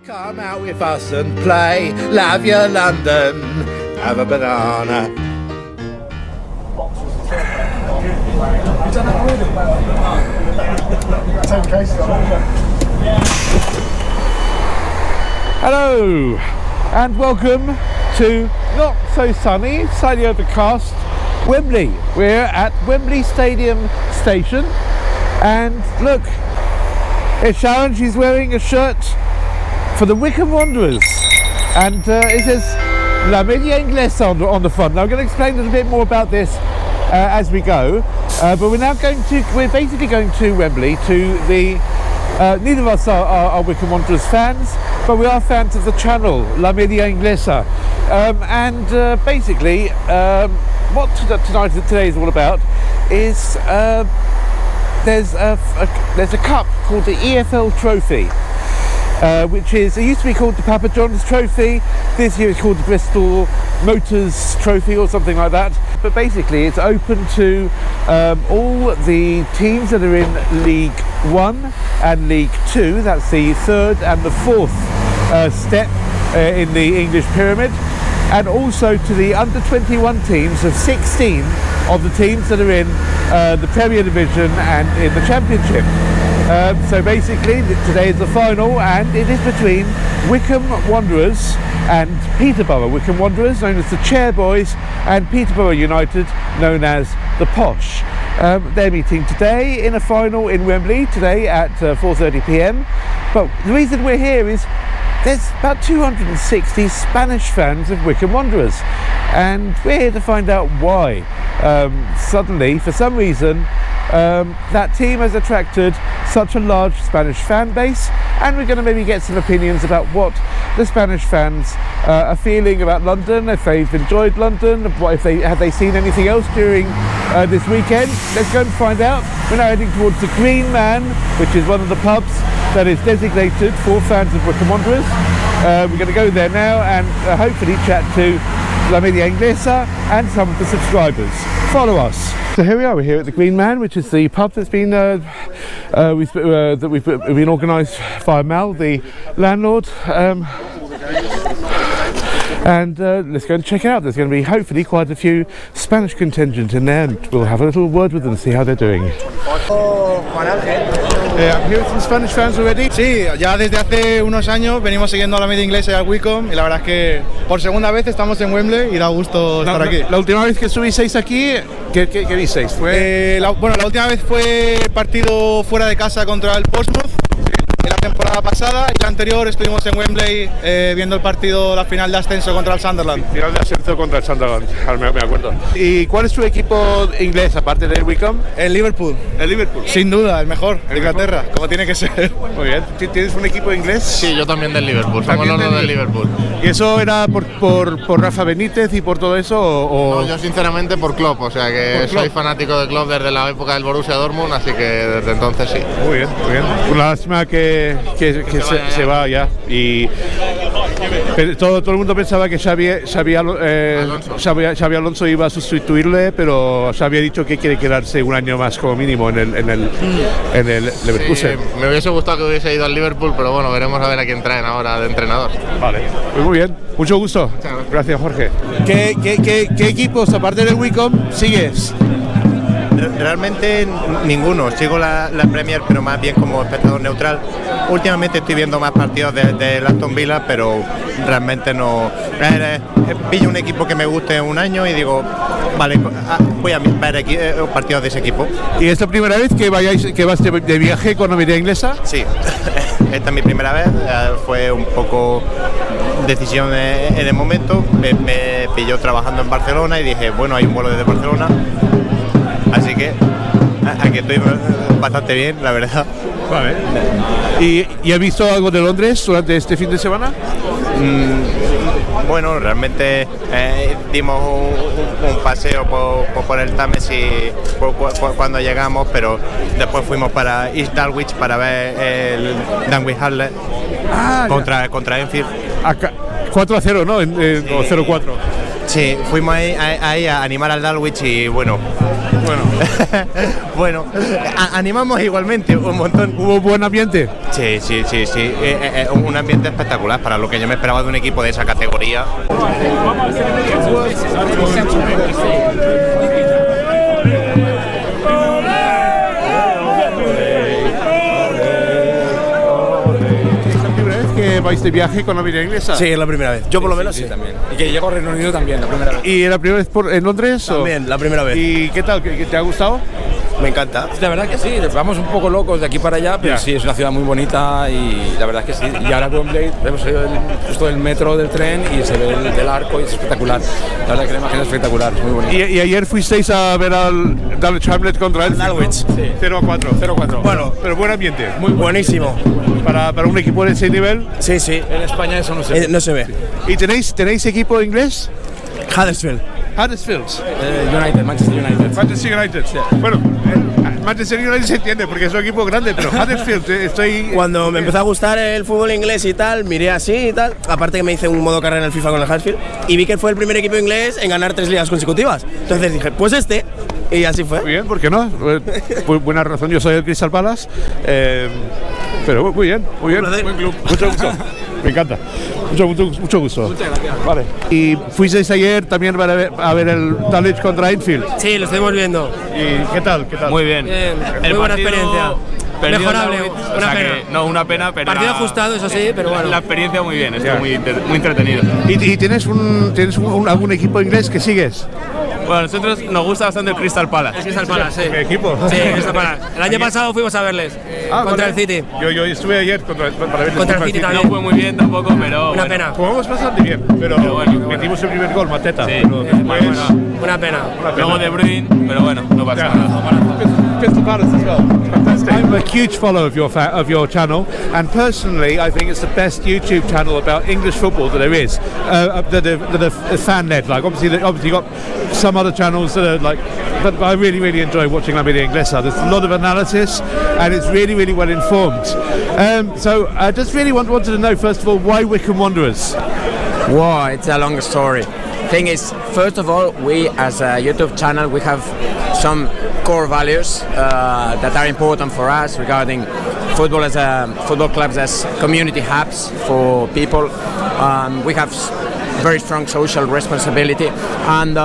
Come out with us and play. Love your London. Have a banana. Hello and welcome to not so sunny, slightly overcast Wembley. We're at Wembley Stadium station and look, it's Sharon. She's wearing a shirt for the Wycombe Wanderers and it says Media Inglesa on the front. Now I'm going to explain a little bit more about this as we go, but we're basically going to Wembley to the neither of us are Wycombe Wanderers fans, but we are fans of the channel Media Inglesa, and basically what today is all about is there's a cup called the EFL Trophy, which it used to be called the Papa John's Trophy. This year it's called the Bristol Motors Trophy or something like that. But basically it's open to all the teams that are in League 1 and League 2. That's the third and the fourth step in the English pyramid, and also to the under 21 teams of 16 of the teams that are in the Premier Division and in the Championship. So basically today is the final, and it is between Wycombe Wanderers and Peterborough. Wycombe Wanderers, known as the Chairboys, and Peterborough United, known as the Posh. They're meeting today in a final in Wembley today at 4:30 p.m. But the reason we're here is there's about 260 Spanish fans of Wycombe Wanderers, and we're here to find out why. Suddenly, for some reason, that team has attracted such a large Spanish fan base, and we're going to maybe get some opinions about what the Spanish fans are feeling about London, if they've enjoyed London, have they seen anything else during this weekend. Let's go and find out. We're now heading towards the Green Man, which is one of the pubs that is designated for fans of Wycombe Wanderers. We're going to go there now and hopefully chat to Media Inglesa and some of the subscribers. Follow us. So here we are. We're here at the Green Man, which is the pub that's been we've been organised by Mal, the landlord. And let's go and check it out. There's going to be hopefully quite a few Spanish contingent in there, and we'll have a little word with them and see how they're doing. I'm here with some Spanish fans already. Sí, ya desde hace unos años venimos siguiendo a la Media Inglesa y al Wycombe, y la verdad es que por segunda vez estamos en Wembley y da gusto estar aquí. La última vez que estuvisteis aquí, ¿qué visteis? La última vez fue partido fuera de casa contra el Portsmouth en la temporada pasada, y la anterior estuvimos en Wembley viendo el partido, la final de ascenso contra el Sunderland. Sí, final de ascenso contra el Sunderland, me acuerdo. ¿Y cuál es tu equipo inglés aparte del Wycombe? El Liverpool. El Liverpool. Sin duda, el mejor de Inglaterra, como tiene que ser. Muy bien. ¿Tienes un equipo inglés? Sí, yo también del Liverpool. Somos los dos del Liverpool. ¿Y eso era por Rafa Benítez y por todo eso? O... No, yo sinceramente por Klopp, o sea que soy fanático de Klopp desde la época del Borussia Dortmund, así que desde entonces sí. Muy bien, muy bien. Una lástima que se va ya. Y todo el mundo pensaba que Xabi Alonso iba a sustituirle, pero Xabi ha dicho que quiere quedarse un año más como mínimo en el Leverkusen. Sí, me hubiese gustado que hubiese ido al Liverpool, pero bueno, veremos a ver a quién traen ahora de entrenador. Vale, pues muy bien, mucho gusto. Gracias, Jorge. ¿Qué equipos, aparte del Wycombe, sigues? Realmente ninguno, sigo la Premier, pero más bien como espectador neutral. Últimamente estoy viendo más partidos de Aston Villa, pero realmente no. Pillo un equipo que me guste un año y digo, vale, voy a ver partidos de ese equipo. ¿Y es la primera vez que vas de viaje con la Media Inglesa? Sí, esta es mi primera vez, fue un poco decisión en el momento. Me pilló trabajando en Barcelona y dije, bueno, hay un vuelo desde Barcelona. Así que aquí estoy bastante bien, la verdad. Vale. ¿Y has visto algo de Londres durante este fin de semana? Bueno, realmente dimos un paseo por el Támesis cuando llegamos, pero después fuimos para East Dulwich para ver el Danwich Harley contra Enfield. 4-0, ¿no? O 0-4. Sí, fuimos ahí a animar al Dulwich y bueno, Bueno, animamos igualmente un montón. ¿Hubo buen ambiente? Sí. Un ambiente espectacular para lo que yo me esperaba de un equipo de esa categoría. ¿Que vais de viaje con la Media Inglesa? Sí, es la primera vez. Yo por lo menos sí. También. Y que llego a Reino Unido también, la primera vez. ¿Y la primera vez en Londres? También, la primera vez. ¿Y qué tal? ¿Te ha gustado? Me encanta. La verdad que sí, vamos un poco locos de aquí para allá, pero sí, es una ciudad muy bonita y la verdad que sí. Y ahora Wembley, hemos salido justo del metro, del tren y se ve el arco y es espectacular. La verdad que la imagen es espectacular, es muy bonita. ¿Y ayer fuisteis a ver al Dulwich Hamlet contra el Norwich? Sí. 0-4. 0-4. Bueno, pero buen ambiente. Muy buenísimo. Para un equipo de ese nivel. Sí. En España eso no se ve. No se ve. ¿Y tenéis equipo inglés? Huddersfield. Huddersfield. Manchester United. Manchester United. Sí. Bueno, Manchester United se entiende porque es un equipo grande, pero Huddersfield estoy... Cuando me empezó a gustar el fútbol inglés y tal, miré así y tal. Aparte que me hice un modo carrera en el FIFA con el Huddersfield y vi que fue el primer equipo inglés en ganar 3 ligas consecutivas. Entonces dije, pues este. Y así fue. Muy bien, ¿por qué no? Buena razón, yo soy el Crystal Palace. Pero muy bien. Buen club. Mucho gusto. Me encanta. Mucho gusto. Muchas gracias. Vale. ¿Y fuisteis ayer también a ver el Dulwich contra Enfield? Sí, lo estuvimos viendo. ¿Y qué tal? Muy bien. Muy buena experiencia. Mejorable, una pena. Una pena, pero... Partido ajustado, eso sí, pero bueno. La experiencia muy bien, estuvo muy entretenido. ¿Y tienes algún equipo inglés que sigues? Bueno, a nosotros nos gusta bastante el Crystal Palace. El Crystal Palace, sí. ¿Qué equipo? Sí, Crystal Palace. El año pasado fuimos a verles contra el City. Yo estuve ayer para ver contra el City también. No fue muy bien tampoco, pero... Una pena. Jugamos bastante bien, pero metimos el primer gol, Mateta. Sí, pero después, una pena. Luego De Bruyne, pero bueno, no pasa nada. Crystal Palace as well. Fantastic. I'm a huge follower of your channel, and personally, I think it's the best YouTube channel about English football that there is. That are fan-led. Like obviously you got some other channels that are like, but I really enjoy watching La Media Inglesa. There's a lot of analysis, and it's really well informed. So I just really wanted to know first of all why Wycombe Wanderers. Wow, it's a long story. Thing is, first of all, we as a YouTube channel, we have some core values that are important for us regarding football clubs as community hubs for people. We have very strong social responsibility, and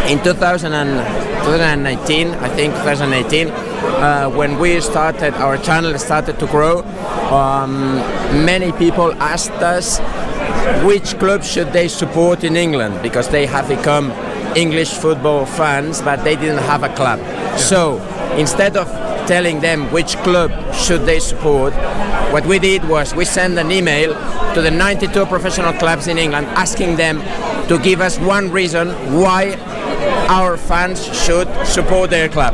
in 2018, I think 2018, when we started, our channel started to grow, many people asked us which club should they support in England, because they have become English football fans, but they didn't have a club. So instead of telling them which club should they support, what we did was we sent an email to the 92 professional clubs in England asking them to give us one reason why our fans should support their club.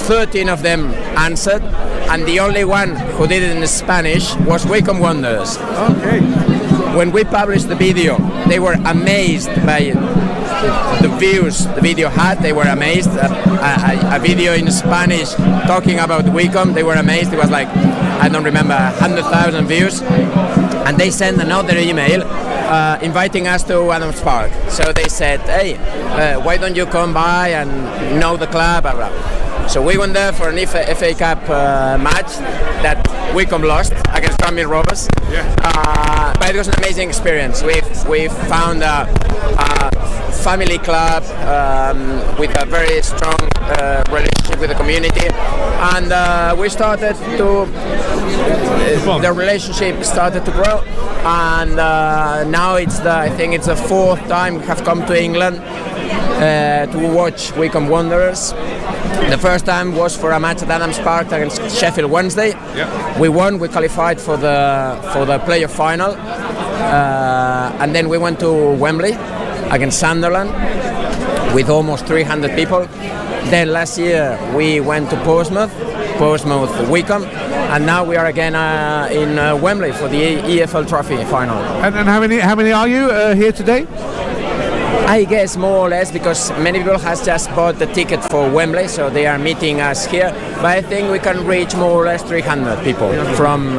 13 of them answered, and the only one who did it in Spanish was Wycombe Wanderers. Okay. When we published the video, they were amazed by the views the video had. They were amazed. A video in Spanish talking about Wycombe, they were amazed. It was like, I don't remember, 100,000 views. And they sent another email inviting us to Adams Park. So they said, hey, why don't you come by and know the club? Blah, blah. So we went there for an FA Cup match that Wycombe lost against Tranmere Rovers. But it was an amazing experience. We found a family club with a very strong relationship with the community, and we started to the relationship started to grow, and now I think it's the fourth time we have come to England to watch Wycombe Wanderers. The first time was for a match at Adams Park against Sheffield Wednesday. We won. We qualified for the playoff final, and then we went to Wembley against Sunderland with almost 300 people. Then last year we went to Portsmouth, Wycombe, and now we are again in Wembley for the EFL Trophy final. And how many are you here today? I guess more or less because many people has just bought the ticket for Wembley, so they are meeting us here. But I think we can reach more or less 300 people from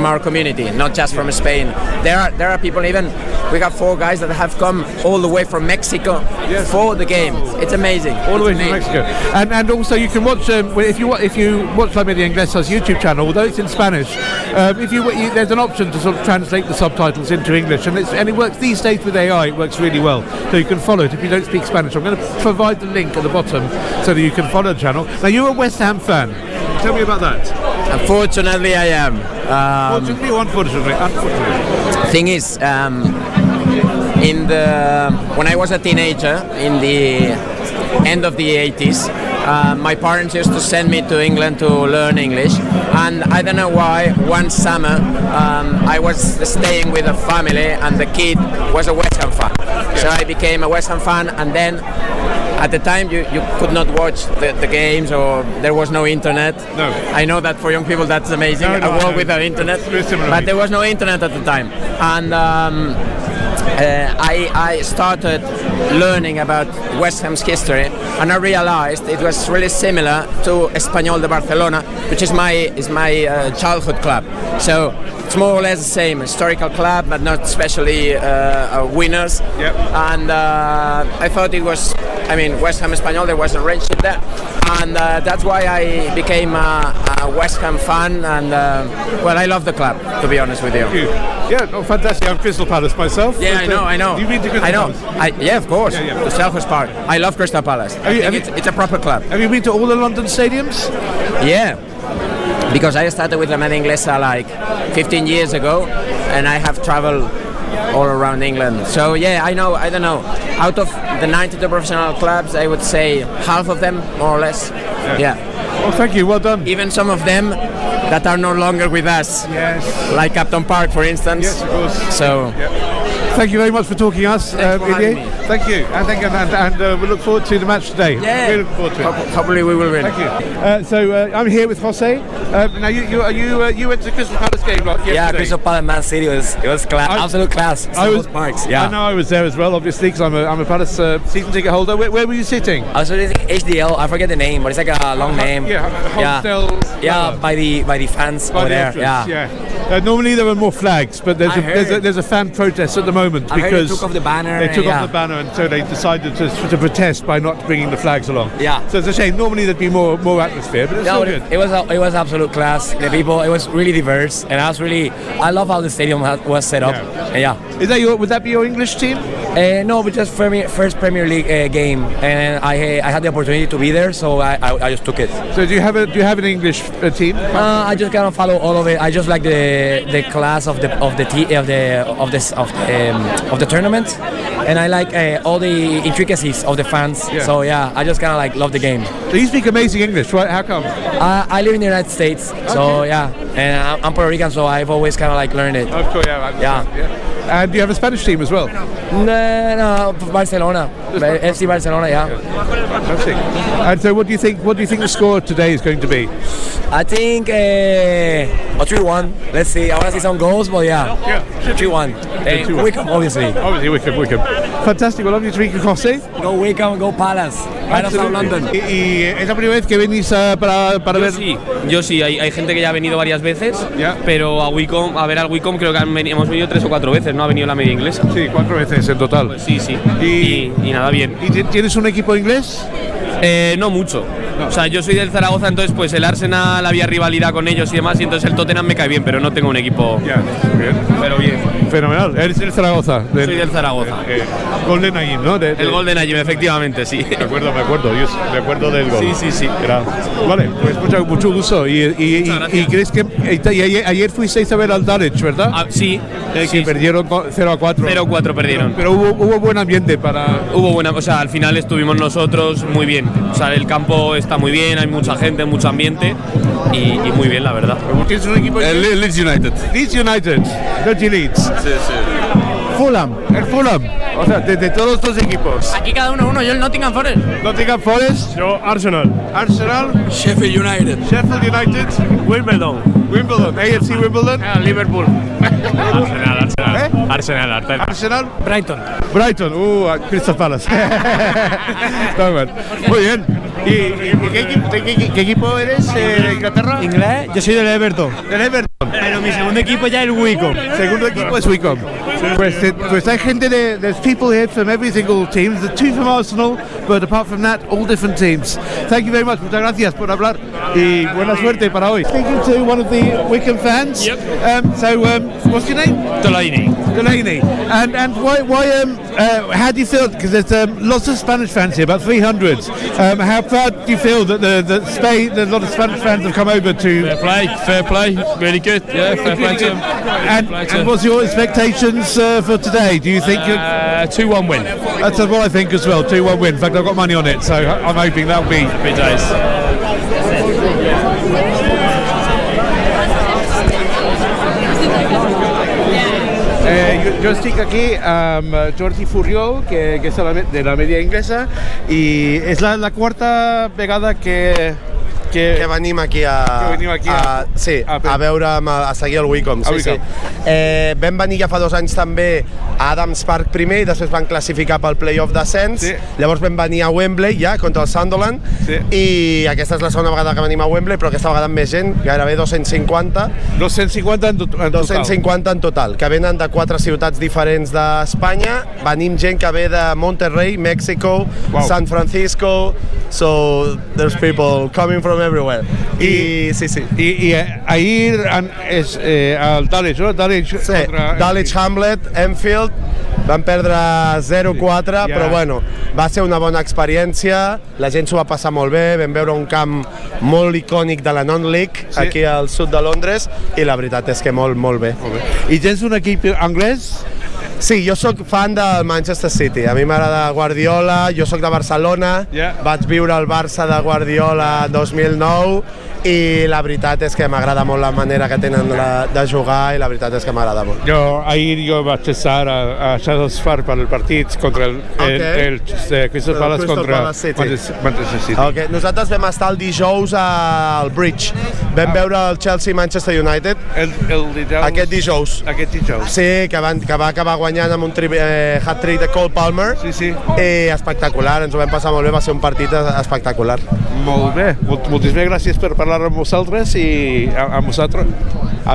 our community, not just from Spain. There are people even. We have 4 guys that have come all the way from Mexico for the game. It's amazing. All the way from Mexico. And also you can watch if you watch La Media Inglesa's YouTube channel, although it's in Spanish. There's an option to sort of translate the subtitles into English, and it works these days with AI. It works really well, so you can follow it if you don't speak Spanish. I'm going to provide the link at the bottom so that you can follow the channel. Now you're a West Ham fan. Tell me about that. Unfortunately, I am. Fortunately or unfortunately? Unfortunately. Thing is, when I was a teenager in the end of the 80s, my parents used to send me to England to learn English, and I don't know why, one summer I was staying with a family and the kid was a West Ham fan. So I became a West Ham fan, and then at the time you could not watch the games, or there was no internet. No. I know that for young people that's amazing, a world without internet, but there was no internet at the time. And I started learning about West Ham's history, and I realized it was really similar to Español de Barcelona, which is my childhood club. So it's more or less the same historical club, but not especially winners. Yep. And I thought it was, West Ham Español, there was a relationship there, and that's why I became a West Ham fan, and I love the club, to be honest with you. Thank you. Yeah, fantastic. I'm Crystal Palace myself. Yeah, I know. You've been to Crystal Palace? Yeah, of course. Yeah. The Selhurst Park. I love Crystal Palace. It's a proper club. Have you been to all the London stadiums? Yeah. Because I started with La Media Inglesa like 15 years ago, and I have traveled all around England. So yeah, I don't know. Out of the 92 professional clubs, I would say half of them, more or less. Yeah. Well, thank you. Well done. Even some of them that are no longer with us. Yes. Like Captain Park, for instance. Yes, of course. So. Thank you very much for talking to us, Ilie. Thank you, and we look forward to the match today. Yeah. We look forward to it. Hopefully we will win. Thank you. So I'm here with Jose. Now you went to Crystal Palace game yesterday. Yeah, Crystal Palace Man City it was absolute class. Parks. Yeah. I know I was there as well, obviously, because I'm a Palace season ticket holder. Where were you sitting? I was sitting HDL. I forget the name, but it's like a long name. Yeah, by the fans over there. Yeah. Normally there are more flags, but there's a fan protest at the moment because they took off the banner. They took off the banner, and so they decided to protest by not bringing the flags along. Yeah. So it's a shame. Normally there'd be more atmosphere, but it's still good. It was absolute class. The people, it was really diverse, and I love how the stadium was set up. Would that be your English team? No, but just first Premier League game, and I had the opportunity to be there, so I just took it. So do you have an English team? I just kind of follow all of it. I just like the class of the tournament, and I like all the intricacies of the fans. Yeah. So yeah, I just kind of like love the game. So you speak amazing English, right? How come? I live in the United States, so yeah, and I'm Puerto Rican, so I've always kind of like learned it. Of course, yeah. And do you have a Spanish team as well? No, Barcelona, FC Barcelona, yeah. Fantastic. And so, what do you think the score today is going to be? I think 3-1. Let's see. I want to see some goals, but yeah. 3-1. Wycombe, obviously. Obviously, Wycombe. Fantastic. Well, lovely to meet you, José. Go Wycombe, go Palace. Right outside London. ¿Y es la primera vez que venís para ver? Yo sí. Hay gente que ya ha venido varias veces, pero a ver al Wycombe creo que hemos venido 3 o 4 veces, ¿no? Ha venido la Media Inglesa. Sí, 4 veces en total. Pues sí. Y nada, bien. ¿Y tienes un equipo inglés? No mucho. No. O sea, yo soy del Zaragoza, entonces pues el Arsenal había rivalidad con ellos y demás, y entonces el Tottenham me cae bien, pero no tengo un equipo. Ya, bien. Pero bien. Fenomenal. ¿Eres del Zaragoza? Soy del Zaragoza. Golden Ayim, ¿no? El Golden Ayim, efectivamente, sí. Me acuerdo. Yo me acuerdo del gol. Sí. Vale, pues mucho gusto. Y crees que ayer fuisteis a ver al Dulwich, ¿verdad? Sí. Sí, perdieron 0-4. 0-4 perdieron. Pero hubo buen ambiente o sea, al final estuvimos nosotros muy bien. O sea, el campo está muy bien, hay mucha gente, mucho ambiente y muy bien, la verdad. ¿Tienes un equipo? Leeds United. Leeds United, Dirty Leeds. Sí. Fulham. O sea, de todos los equipos. Aquí cada uno. Yo el Nottingham Forest. Nottingham Forest. Yo Arsenal. Sheffield United. Wimbledon. AFC Wimbledon. Liverpool. Arsenal. Arsenal, Arteta. Arsenal. Brighton. Brighton, Crystal Palace. Está bien. Muy bien. ¿Y qué equipo eres de Inglaterra? Inglés, yo soy del Everton. Del Everton. Pero mi segundo equipo ya es el Wycombe. Segundo equipo es Wycombe. Pues hay gente there's people here from every single team. There's two from Arsenal, but apart from that, all different teams. Thank you very much. Muchas gracias por hablar y buena suerte para hoy. Speaking to one of the Wycombe fans. Yep. What's your name? Delaney. And how do you feel? Because there's lots of Spanish fans here, about 300. How proud do you feel that a lot of Spanish fans have come over to? Fair play, really good. Yeah, fair play to them. And what's your expectations for today? Do you think 2-1 win? That's what I think as well. 2-1 win. In fact, I've got money on it, so I'm hoping that'll be Happy days. Jo estic aquí amb Jordi Furriol, que és de la Media Inglesa, i és la quarta vegada que venim aquí a veure, a seguir el Wycombe. Vam venir ja fa 2 anys també a Adams Park primer i després van classificar pel play-off d'ascens. Llavors vam venir a Wembley ja contra el Sunderland i aquesta és la segona vegada que venim a Wembley, però aquesta vegada amb més gent, gairebé 250. 250 en total, que venen de 4 ciutats diferents d'Espanya. Venim gent que ve de Monterrey, Mexico, San Francisco, so there's people coming from everywhere. I ahir és el Dulwich, no? Dulwich Hamlet, Enfield, van perdre 0-4, però bueno, va ser una bona experiència, la gent s'ho va passar molt bé, vam veure un camp molt icònic de la Non-League, aquí al sud de Londres, i la veritat és que molt bé. I tens un equip anglès? Sí, jo sóc fan del Manchester City, a mi m'agrada Guardiola, jo sóc de Barcelona, vaig viure al Barça de Guardiola 2009 i la veritat és que m'agrada molt la manera que tenen de jugar i la veritat és que m'agrada molt. Ahir vaig estar a Sharon per el partit contra el Crystal Palace contra Manchester City. Nosaltres vam estar el dijous al Bridge, vam veure el Chelsea-Manchester United aquest dijous. Sí, que va acabar guanyant amb un hat-trick de Cole Palmer i espectacular, ens ho vam passar molt bé, va ser un partit espectacular. Molt bé, moltíssimes gràcies per parlar amb vosaltres i amb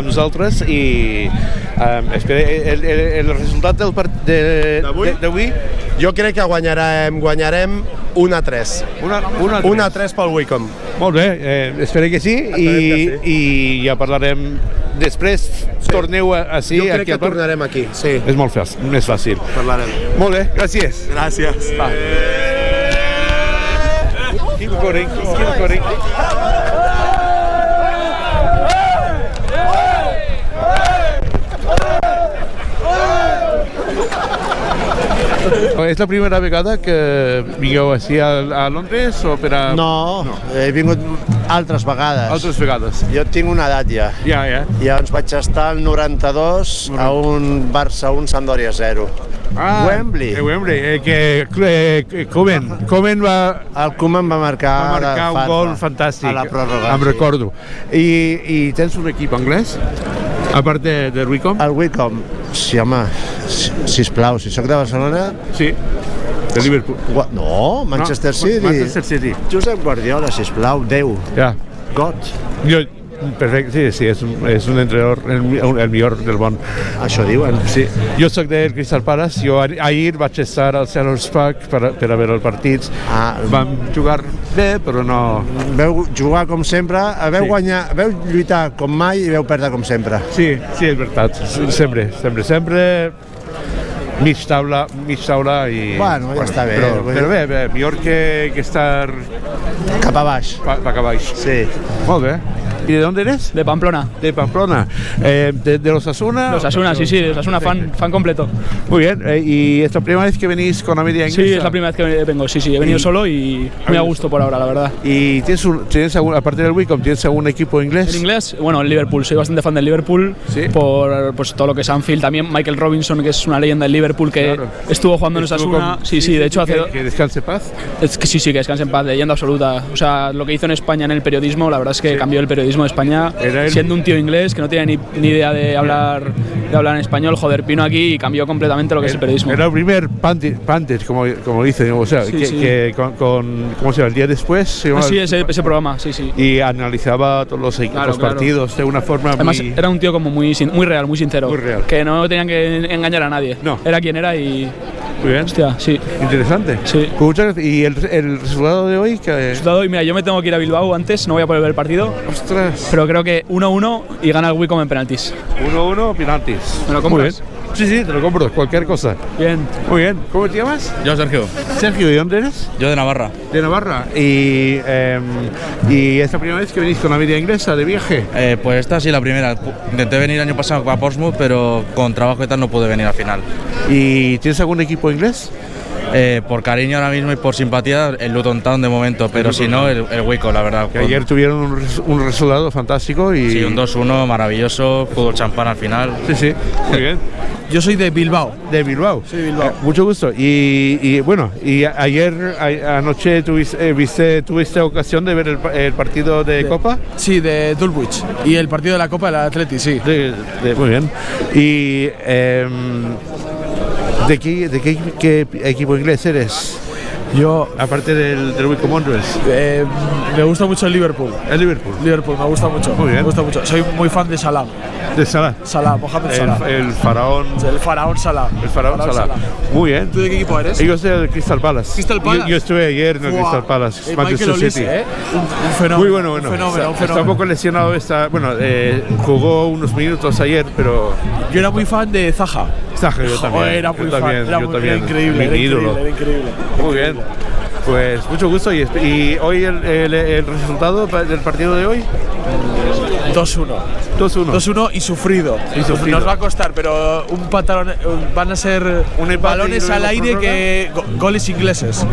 nosaltres i el resultat d'avui? Jo crec que guanyarem 1-3. 1-3 pel Wycombe. Molt bé, espero que sí i ja parlarem després. Torneu així? Jo crec que tornarem aquí, sí. És molt més fàcil. Parlarem. Molt bé, gràcies. Gràcies. Keep recording. És la primera vegada que vingueu així a Londres o per a... No, he vingut altres vegades. Altres vegades. Jo tinc una edat ja. Ja. Llavors vaig estar al 92 a un Barça 1, Sampdoria 0. Wembley. Que Koeman va... El Koeman va marcar un gol fantàstic. A la pròrroga. Em recordo. I tens un equip anglès? A part de Wycombe? El Wycombe. Sí, home, sisplau, si sóc de Barcelona... Sí, de Liverpool. No, Manchester City. Josep Guardiola, sisplau, Déu. Ja. God. Perfecte, sí, és un entrenador el millor del món. Això diuen. Sí. Jo soc del Crystal Palace, jo ahir vaig estar al Sharon Park per a veure els partits. Vam jugar bé, però no... Veu jugar com sempre, veu guanyar, veu lluitar com mai i veu perdre com sempre. Sí, és veritat, sempre. Mig taula i... Bueno, ja està bé. Però bé, millor que estar... Cap a baix. Cap a baix. Sí. Molt bé. ¿Y de dónde eres? De Pamplona. De Pamplona. ¿De Osasuna? De Osasuna, sí, de Osasuna, fan completo. Muy bien. ¿Y es la primera vez que venís con la Media Inglesa? Sí, es la primera vez que vengo, sí. He venido solo y muy a gusto por ahora, la verdad. ¿Y tienes aparte del Wycombe, tienes algún equipo inglés? En inglés, bueno, el Liverpool. Soy bastante fan del Liverpool por pues, todo lo que es Anfield. También Michael Robinson, que es una leyenda del Liverpool, que estuvo jugando en Osasuna. Sí, de hecho hace... ¿Que descanse en paz? Sí, que descanse en paz, leyenda absoluta. O sea, lo que hizo en España en el periodismo, la verdad es que cambió el periodismo periodismo de España, siendo un tío inglés que no tenía ni idea de hablar en español. Joder, vino aquí y cambió completamente lo que es el periodismo. Era el primer Pantes, como dicen, o sea, que con ¿cómo se llama? El día después. Sí, ese programa, sí. Y analizaba todos los partidos de una forma. Además, era un tío como muy real, muy sincero. Muy real. Que no tenían que engañar a nadie. No. Era quien era y. Muy bien. Hostia, sí. Interesante. Sí. ¿Y el resultado de hoy? El resultado de hoy, mira, yo me tengo que ir a Bilbao antes, no voy a poder ver el partido. Ostras. Pero creo que 1-1 y gana el Wycombe en penaltis. 1-1, penaltis. ¿Me lo compras? Muy bien. Sí, te lo compro, cualquier cosa. Bien. Muy bien. ¿Cómo te llamas? Yo, Sergio. Sergio, ¿de dónde eres? Yo de Navarra. De Navarra. ¿Y es la primera vez que venís con la Media Inglesa de viaje? Pues esta sí, la primera. Intenté venir el año pasado a Portsmouth, pero con trabajo y tal no pude venir al final. ¿Y tienes algún equipo inglés? Por cariño ahora mismo y por simpatía, el Luton Town de momento, pero si no, el Wycombe, la verdad. Que ayer tuvieron un resultado fantástico y... Sí, un 2-1 maravilloso, fútbol champán al final. Sí, muy bien. Yo soy de Bilbao. ¿De Bilbao? Sí, Bilbao. Mucho gusto. Y bueno, y ayer anoche tuviste ocasión de ver el partido de Copa. Sí, de Dulwich. Y el partido de la Copa del Atleti, sí. Muy bien. Y ¿de qué equipo inglés eres? Yo, aparte del Wycombe Wanderers, me gusta mucho el Liverpool. El Liverpool. Liverpool, me gusta mucho. Muy bien. Me gusta mucho. Soy muy fan de Salah. ¿De Salah? Salah, Mohamed Salah. El faraón. El faraón Salah. El faraón Salah. Muy bien. ¿Tú de qué equipo eres? Yo soy del Crystal Palace. ¿Crystal Palace? Yo estuve ayer en el Crystal Palace. Manchester City. Un fenómeno. Muy bueno. Un fenómeno. Está un poco lesionado. Jugó unos minutos ayer, pero. Yo era muy fan de Zaha. Zaha, yo también. Era muy fan. Era increíble. Mi ídolo. Era increíble. Muy bien. Pues mucho gusto. ¿Y hoy el resultado del partido de hoy? 2-1. 2-1 y sufrido. Nos va a costar, pero van a ser balones al aire que goles ingleses.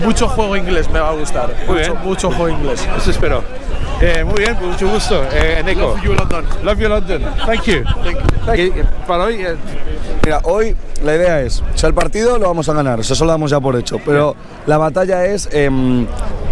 Mucho juego inglés me va a gustar. Mucho juego inglés. Eso espero. Muy bien, pues mucho gusto. Neko. Love you, London. Love you, London. Thank you. Para hoy. Mira, hoy la idea es, o sea, el partido lo vamos a ganar, eso lo damos ya por hecho, pero la batalla es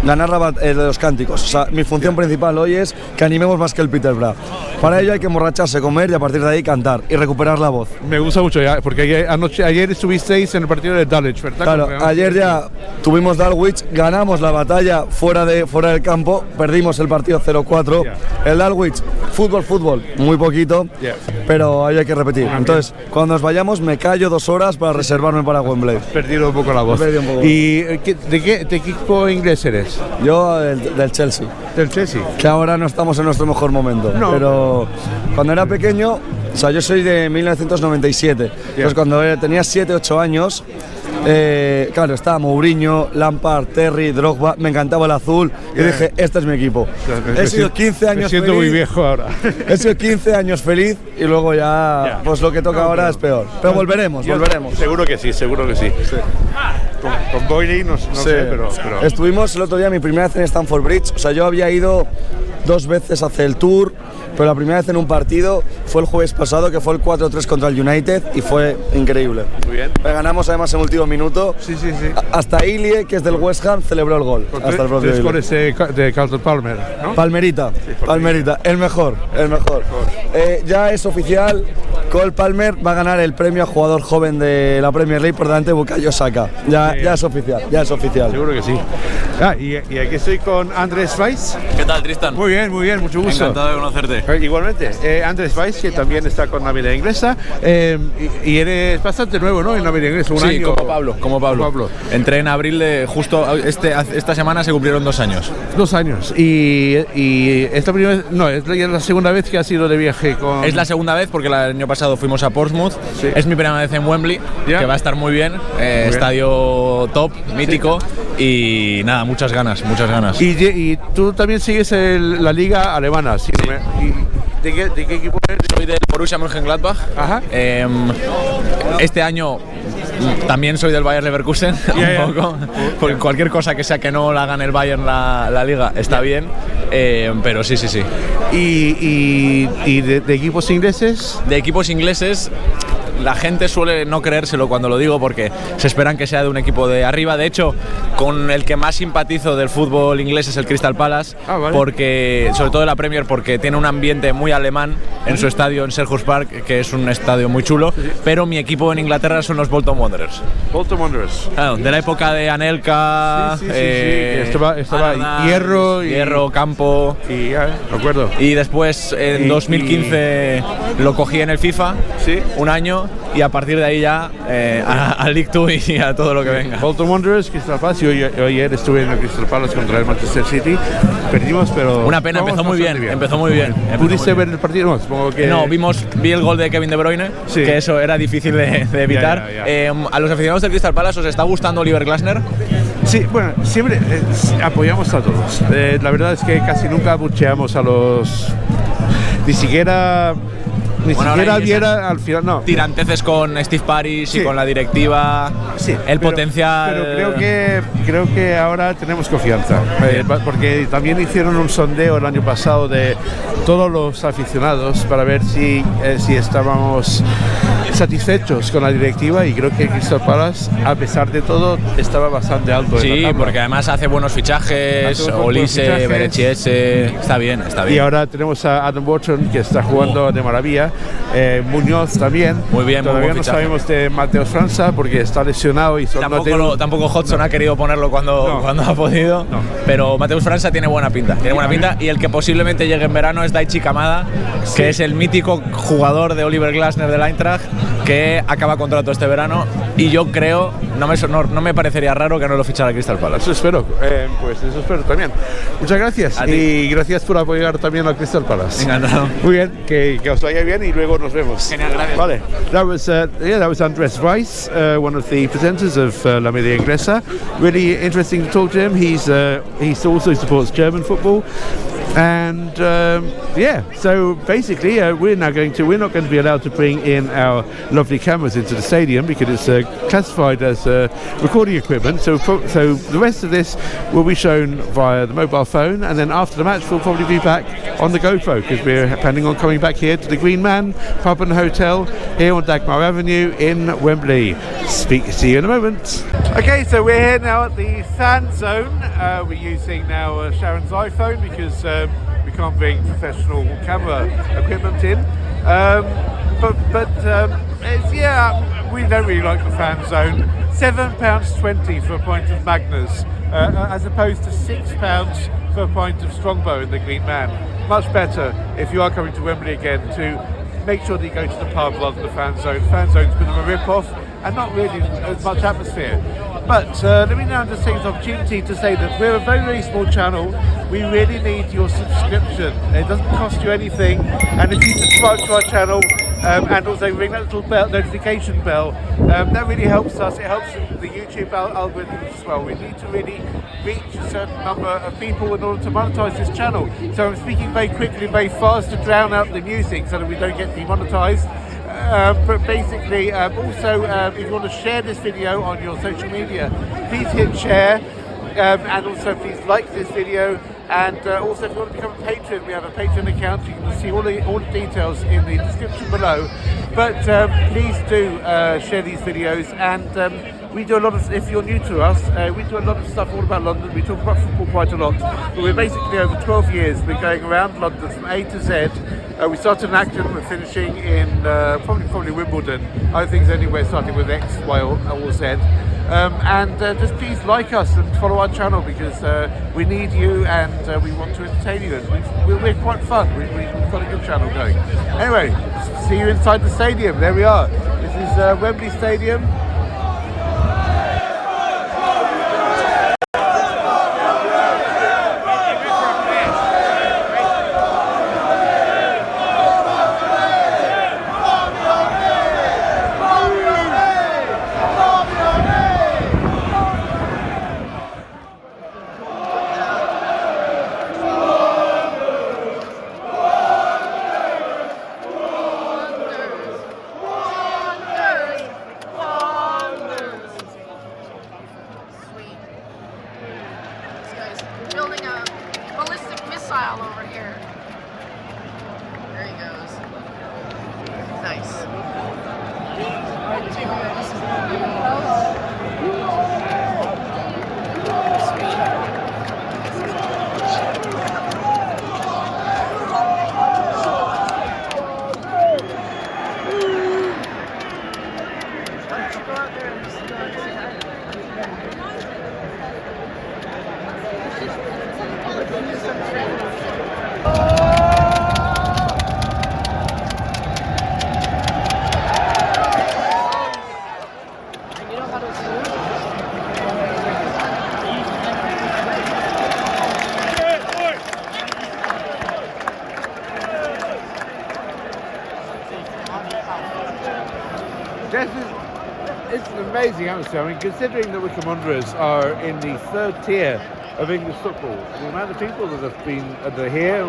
ganar de los cánticos. O sea, mi función principal hoy es que animemos más que el Peterborough. Para ello hay que emborracharse, comer y a partir de ahí cantar y recuperar la voz. Me gusta mucho ya, porque ayer estuvisteis en el partido de Dulwich, ¿verdad? Claro, ayer ya tuvimos Dulwich, ganamos la batalla fuera del campo, perdimos el partido 0-4. El Dulwich, fútbol, muy poquito, pero ahí hay que repetir. Entonces, cuando nos vayamos me callo 2 horas para reservarme para Wembley. He perdido un poco la voz. ¿Y de qué equipo inglés eres? Yo del Chelsea. ¿Del Chelsea? Que ahora no estamos en nuestro mejor momento, pero cuando era pequeño, o sea, yo soy de 1997, entonces cuando tenía 7-8 años, claro, estaba Mourinho, Lampard, Terry, Drogba, me encantaba el azul y dije, este es mi equipo. He sido 15 años me siento feliz, muy viejo ahora. He sido 15 años feliz y luego ya, pues lo que toca ahora es peor. Pero volveremos. Seguro que sí. Con Boyle no sé, pero... Estuvimos el otro día, mi primera vez en Stamford Bridge, o sea, yo había ido 2 veces a hacer el tour, pero la primera vez en un partido fue el jueves pasado, que fue el 4-3 contra el United y fue increíble. Muy bien. Ganamos además en el último minuto. Sí. Hasta Ilie, que es del West Ham, celebró el gol. Hasta el propio Ilie. Goles de Carlton Palmer, ¿no? Palmerita, el mejor. Ya es oficial, Cole Palmer va a ganar el premio a jugador joven de la Premier League por delante de Bukayo Saka. Ya es oficial. Seguro que sí. Y aquí estoy con Andrés Weiss. ¿Qué tal, Tristán? Muy bien, mucho gusto. Encantado de conocerte. Igualmente, Andrés Weiss, que también está con la Media Inglesa, y eres bastante nuevo, ¿no? En la Media Inglesa, un año. Como Pablo. Entré en abril de justo esta semana se cumplieron 2 años. 2 años. Y esta primera vez, no, es la segunda vez que has ido de viaje con... Es la segunda vez porque el año pasado fuimos a Portsmouth. Sí. Es mi primera vez en Wembley, que va a estar muy bien. Estadio top, mítico. Y nada, muchas ganas. Y tú también sigues la liga alemana, ¿sí? ¿De qué equipo eres? Soy del Borussia Mönchengladbach. Ajá. Este año también soy del Bayer Leverkusen, un poco. Porque cualquier cosa que sea que no la gane el Bayern la liga está bien. Pero sí. ¿Y de equipos ingleses? De equipos ingleses la gente suele no creérselo cuando lo digo porque se esperan que sea de un equipo de arriba. De hecho, con el que más simpatizo del fútbol inglés es el Crystal Palace, porque, sobre todo de la Premier, porque tiene un ambiente muy alemán en su estadio en Selhurst Park, que es un estadio muy chulo, pero mi equipo en Inglaterra son los Bolton Wanderers. Bolton Wanderers. Claro, de la época de Anelka, estaba Hierro, Campo. Y ya, me acuerdo. Y después en 2015 lo cogí en el FIFA, un año, y a partir de ahí ya a League 2 y a todo lo que venga. Bolton Wanderers, Crystal Palace. Yo ayer estuve en el Crystal Palace contra el Manchester City. Perdimos, pero una pena, empezó muy bien. ¿Pudiste ver el partido? No, supongo que no, vi el gol de Kevin De Bruyne, que eso era difícil de evitar. A los aficionados del Crystal Palace, ¿os está gustando Oliver Glasner? Sí, bueno, siempre apoyamos a todos. La verdad es que casi nunca bucheamos a los... Ni siquiera viera al final, no. Tiranteces con Steve Parish y con la directiva, el potencial. Pero creo que ahora tenemos confianza, porque también hicieron un sondeo el año pasado de todos los aficionados para ver si estábamos satisfechos con la directiva, y creo que Crystal Palace, a pesar de todo, estaba bastante alto. Sí, porque además hace buenos fichajes, Olise, Berechiese, está bien. Y ahora tenemos a Adam Wharton, que está jugando de maravilla, Muñoz también. Muy bien, todavía muy buen no sabemos de Mateus França porque está lesionado y tampoco Hodgson ha querido ponerlo cuando ha podido, pero Mateus França tiene buena pinta, y el que posiblemente llegue en verano es Daichi Kamada, que es el mítico jugador de Oliver Glasner del Eintracht, que acaba contrato este verano, y yo creo, no me parecería raro que no lo fichara Crystal Palace. Eso espero, eso espero también. Muchas gracias, y gracias por apoyar también a Crystal Palace. Encantado. Muy bien, que os vaya bien y luego nos vemos. Genial, gracias. Vale, that was Andrés Weiss, one of the presenters of La Media Inglesa. Really interesting to talk to him. He also supports German football. And so basically we're not going to be allowed to bring in our lovely cameras into the stadium because it's classified as recording equipment. So the rest of this will be shown via the mobile phone, and then after the match we'll probably be back on the GoPro because we're planning on coming back here to the Green Man Pub and Hotel here on Dagmar Avenue in Wembley. See you in a moment. Okay, so we're here now at the fan zone. We're using now Sharon's iPhone because we can't bring professional camera equipment in. We don't really like the fan zone. £7.20 for a pint of Magners, as opposed to £6 for a pint of Strongbow in the Green Man. Much better if you are coming to Wembley again to make sure that you go to the pub rather than the fan zone. The fan zone's a bit of a rip-off and not really as much atmosphere. But let me now just take this opportunity to say that we're a very, very small channel. We really need your subscription. It doesn't cost you anything, and if you subscribe to our channel and also ring that little notification bell, that really helps us. It helps the YouTube algorithms as well. We need to really reach a certain number of people in order to monetize this channel. So I'm speaking very quickly, very fast to drown out the music so that we don't get demonetized. But basically, also, if you want to share this video on your social media, please hit share, and also please like this video. And also, if you want to become a patron, we have a Patreon account. You can see all the details in the description below. But please do share these videos. And we do a lot of, if you're new to us, we do a lot of stuff all about London. We talk about football quite a lot. But we're basically over 12 years. We're going around London from A to Z. We started in Acton, we're finishing in probably Wimbledon. I think it's anywhere starting with X, Y or Z. And just please like us and follow our channel because we need you and we want to entertain you. And we're quite fun. We've got a good channel going. Anyway, see you inside the stadium. There we are. This is Wembley Stadium. It's an amazing atmosphere. I mean, considering the Wycombe Wanderers are in the third tier of English football, the amount of people that are here,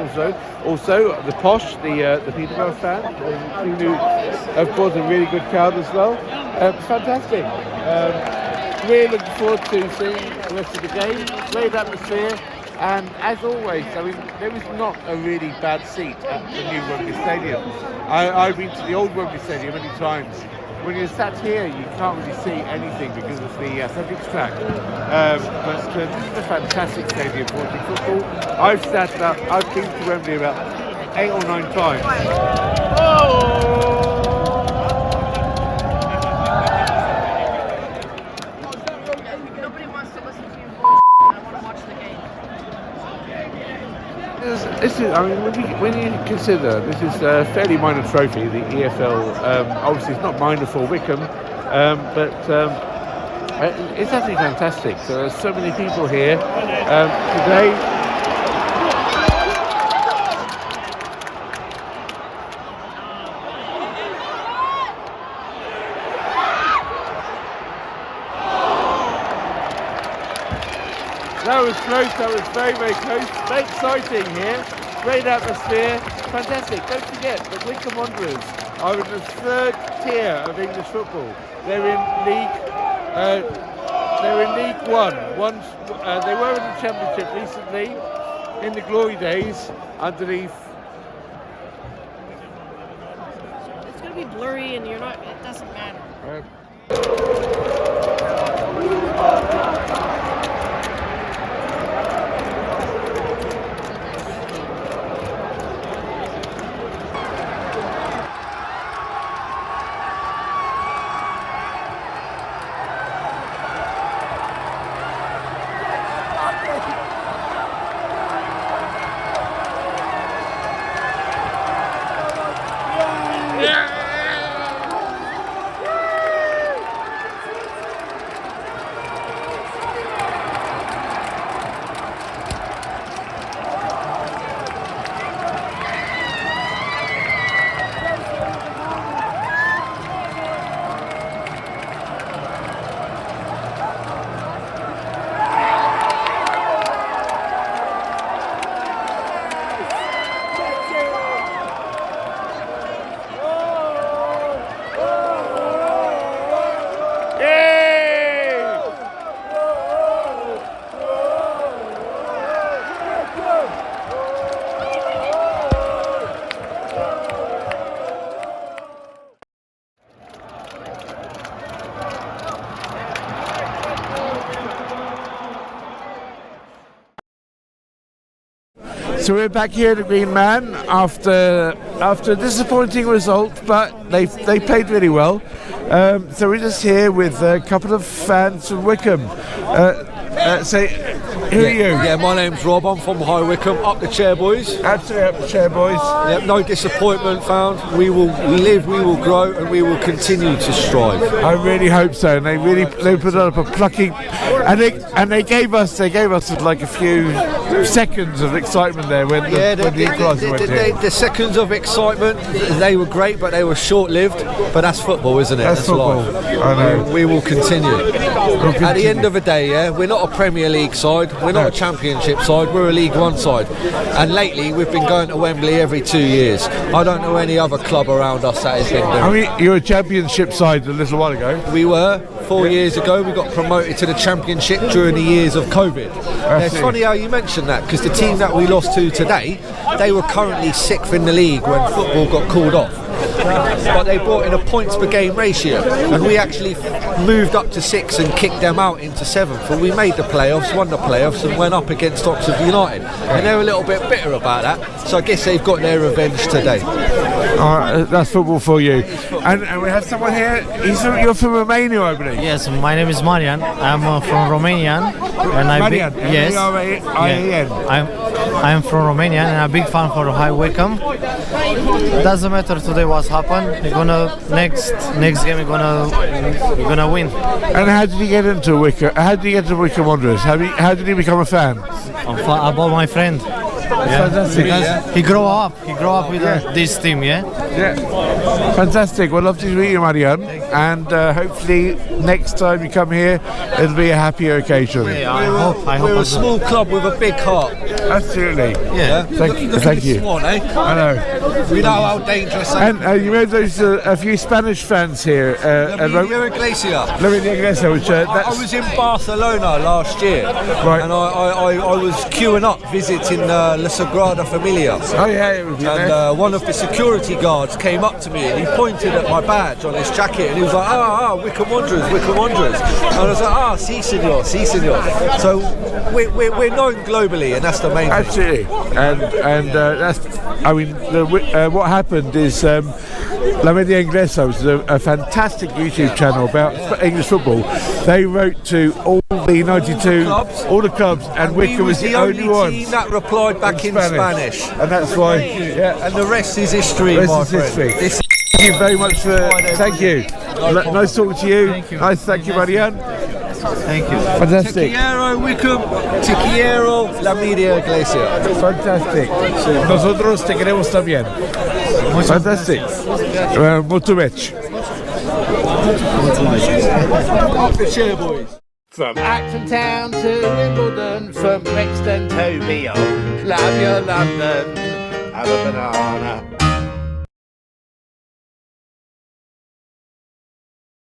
also the posh, the Peterborough fans, who of course a really good crowd as well. Fantastic. Really looking forward to seeing the rest of the game. Great atmosphere. And as always, I mean, there is not a really bad seat at the new Wembley Stadium. I've been to the old Wembley Stadium many times. When you're sat here, you can't really see anything because of the athletics track. But this is a fantastic stadium for watching football. I've been to Wembley about 8 or 9 times. Nobody wants to listen to your voice. I want to watch the game. This is, I mean, when you consider this is a fairly minor trophy, the EFL, obviously it's not minor for Wycombe, but it's actually fantastic. So there's so many people here today. That was close, that was very, very close. Very exciting here. Great atmosphere. Fantastic. Don't forget that Wycombe Wanderers are in the third tier of English football. They're in League One. They were in the Championship recently, in the glory days, underneath. It's going to be blurry and it doesn't matter. So we're back here at the Green Man after a disappointing result, but they played really well. So we're just here with a couple of fans from Wycombe. Who are you? Yeah, my name's Rob. I'm from High Wycombe. Up the chair, boys. Absolutely up the chair, boys. Yep, no disappointment found. We will live, we will grow, and we will continue to strive. I really hope so. And they put up a plucky, and they gave us like a few seconds of excitement there when the equaliser went in. The seconds of excitement, they were great, but they were short-lived. But that's football, isn't it? That's football. Life. I know. We will continue. At the end of the day, yeah, we're not a Premier League side. We're not a Championship side, we're a League One side. And lately we've been going to Wembley every 2 years. I don't know any other club around us that has been doing. I mean, you were a Championship side a little while ago. We were. 4 years ago we got promoted to the Championship during the years of COVID. It's funny how you mention that, because the team that we lost to today, they were currently 6th in the league when football got called off. but they brought in a points per game ratio, and we actually moved up to 6 and kicked them out into 7th. And we made the playoffs, won the playoffs, and went up against Oxford United. And they're a little bit bitter about that, so I guess they've got their revenge today. All right, that's football for you. And we have someone here. You're from Romania, I believe. Yes, my name is Marian. I'm from Romania. And Marian. Yes. M-A-R-A-I-A-N. I'm from Romania and I'm a big fan for High Wycombe. Doesn't matter today what's happened. We're gonna next game we're gonna win. And how did you get into Wycombe? How did you get to Wycombe Wanderers? How did you become a fan? About my friend. Yeah, because he grew up with this team, yeah? Yeah. Fantastic. Well, lovely to meet you, Marian. And hopefully next time you come here, it'll be a happier occasion. Yeah, I hope we're a small club with a big heart. Absolutely. Yeah. Thank you. Swan, eh? I know. We know how dangerous. And you know there's a few Spanish fans here. Media Inglesa. Media Inglesa, which I was in Barcelona last year, right? And I was queuing up visiting La Sagrada Familia. Oh yeah, it was and one of the security guards came up to me and he pointed at my badge on his jacket and he was like, Wycombe Wanderers, Wycombe Wanderers. And I was like, sí señor, sí señor. So we're known globally, and that's the main thing. Absolutely. And that's, I mean, what happened is La Media Inglesa, which is a fantastic YouTube channel about English football. They wrote to all the 92, all the clubs, and Wycombe was the only one team that replied back in Spanish. And that's why, yeah. And the rest is history, my friend. Thank you very much for, thank you. Nice talking to you. Thank you, Marian. Thank you. Fantastic. Te quiero, Wycombe. Te quiero, La Media Inglesa. Fantastic. Nosotros te queremos también. Fantastic. Molto bene. Up the chair, boys. From Acton Town to Wimbledon, from Brixton to beyond. Love your London. Have a banana.